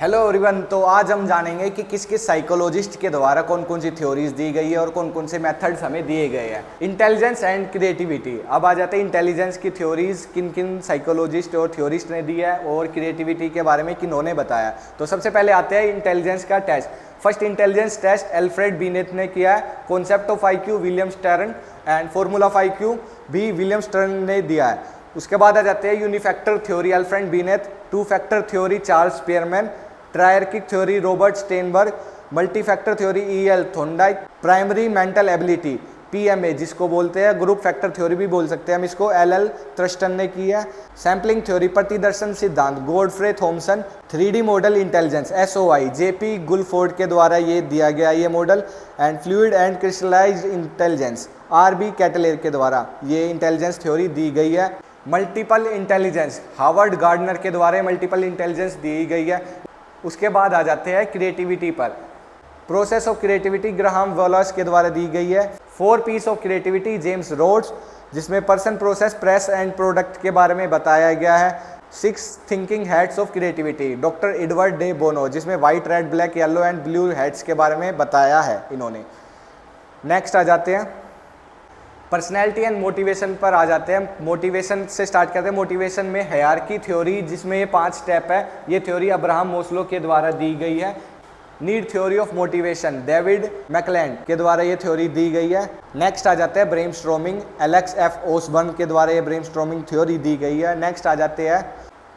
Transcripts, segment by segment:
Hello everyone. तो आज हम जानेंगे कि किस किस साइकोलॉजिस्ट के द्वारा कौन कौन सी थ्योरीज दी गई है और कौन कौन से मेथड्स हमें दिए गए हैं। Intelligence and creativity. अब आ जाते हैं इंटेलिजेंस की थ्योरीज किन किन साइकोलॉजिस्ट और थ्योरिस्ट ने दी है और क्रिएटिविटी के बारे में किन्होंने बताया। तो सबसे पहले आते हैं इंटेलिजेंस का test. First intelligence test Alfred Binet ने किया है। Concept of IQ William Stern and formula of IQ भी विलियम स्टर्न ने दिया है। उसके बाद आ जाते हैं unifactor theory Alfred Binet, two factor theory Charles Spearman, triarchic theory Robert Sternberg, multi factor theory EL Thorndike, primary mental ability PMA जिसको बोलते हैं, ग्रुप फैक्टर थ्योरी भी बोल सकते हैं हम इसको, LL थ्रस्टन ने की है। सैम्पलिंग थ्योरी प्रतिदर्शन सिद्धांत Godfrey Thomson, 3D model intelligence SOI JP Guilford के द्वारा ये दिया गया ये model, and fluid and crystallised intelligence RB Cattell के द्वारा ये इंटेलिजेंस थ्योरी दी गई है। मल्टीपल इंटेलिजेंस हार्वर्ड गार्डनर के द्वारा मल्टीपल इंटेलिजेंस दी गई है। उसके बाद आ जाते हैं क्रिएटिविटी पर। Process of creativity Graham Wallas के द्वारा दी गई है। 4 P's of creativity James Rhodes, जिसमें person, process, press and product के बारे में बताया गया है। 6 thinking heads of creativity doctor Edward de Bono, जिसमें white, red, black, yellow and blue heads के बारे में बताया है इन्होंने। नेक्स्ट आ जाते हैं पर्सनैलिटी एंड मोटिवेशन पर आ जाते हैं। मोटिवेशन से स्टार्ट करते हैं। मोटिवेशन में हायरार्की थ्योरी, जिसमें ये 5 स्टेप है, ये थ्योरी अब्राहम मोस्लो के द्वारा दी गई है। Need theory of motivation David McClelland के द्वारा ये थ्योरी दी गई है। नेक्स्ट आ जाते हैं ब्रेनस्टॉर्मिंग, एलेक्स F ओसबर्न के द्वारा ये ब्रेनस्टॉर्मिंग थ्योरी दी गई है। नेक्स्ट आ जाते हैं,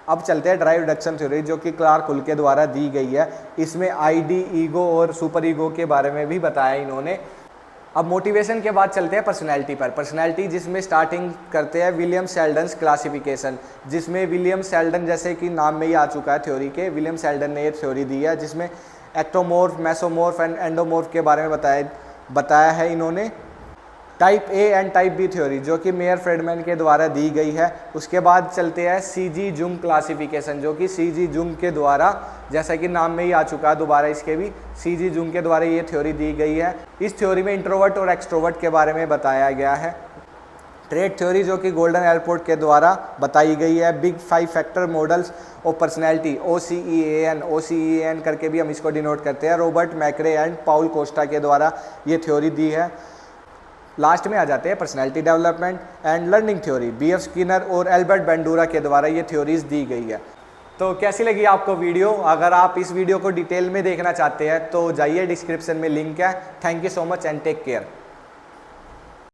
अब चलते हैं ड्राइव रिडक्शन थ्योरी, जो कि क्लार्क हुल के द्वारा दी गई है। इसमें ID, ईगो और सुपर ईगो के बारे में भी बताया इन्होंने। अब मोटिवेशन के बाद चलते हैं पर्सनैलिटी पर। पर्सनैलिटी जिसमें स्टार्टिंग करते हैं विलियम सेल्डन्स क्लासिफिकेशन, जिसमें विलियम सेल्डन, जैसे कि नाम में ही आ चुका है थ्योरी के, विलियम सेल्डन ने ये थ्योरी दी है, जिसमें एक्टोमॉर्फ, मेसोमॉर्फ एंड एंडोमॉर्फ के बारे में बताया है इन्होंने। Type A and type B theory, जो कि मेयर फ्रेडमैन के द्वारा दी गई है। उसके बाद चलते हैं CG जुंग क्लासिफिकेशन, जो कि CG जुंग के द्वारा, जैसा कि नाम में ही आ चुका है दोबारा इसके भी, CG जुंग के द्वारा ये थ्योरी दी गई है। इस थ्योरी में इंट्रोवर्ट और एक्सट्रोवर्ट के बारे में बताया गया है। ट्रेट थ्योरी, जो कि गोल्डन एयरपोर्ट के द्वारा बताई गई है। Big 5 factor models of personality OCEAN करके भी हम इसको डिनोट करते हैं, रॉबर्ट मैक्रे एंड पाउल कोस्टा के द्वारा ये थ्योरी दी है। लास्ट में आ जाते हैं personality development and learning theory, BF Skinner और एल्बर्ट बेंडूरा के द्वारा ये थ्योरीज दी गई है। तो कैसी लगी आपको वीडियो? अगर आप इस वीडियो को डिटेल में देखना चाहते हैं तो जाइए, डिस्क्रिप्शन में लिंक है। Thank you so much and take care.